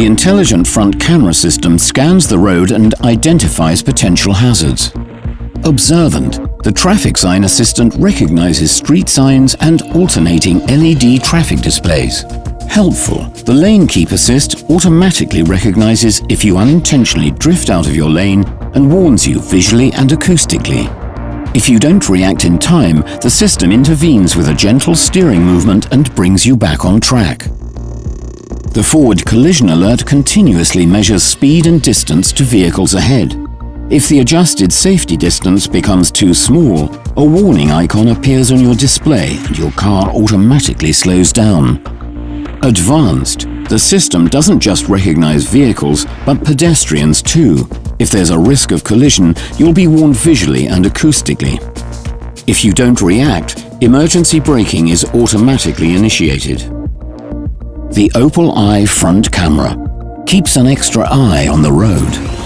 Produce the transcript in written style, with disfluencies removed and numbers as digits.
The intelligent front camera system scans the road and identifies potential hazards. Observant, the traffic sign assistant recognizes street signs and alternating LED traffic displays. Helpful, the lane keep assist automatically recognizes if you unintentionally drift out of your lane and warns you visually and acoustically. If you don't react in time, the system intervenes with a gentle steering movement and brings you back on track. The forward collision alert continuously measures speed and distance to vehicles ahead. If the adjusted safety distance becomes too small, a warning icon appears on your display and your car automatically slows down. Advanced, the system doesn't just recognize vehicles, but pedestrians too. If there's a risk of collision, you'll be warned visually and acoustically. If you don't react, emergency braking is automatically initiated. The Opel Eye front camera keeps an extra eye on the road.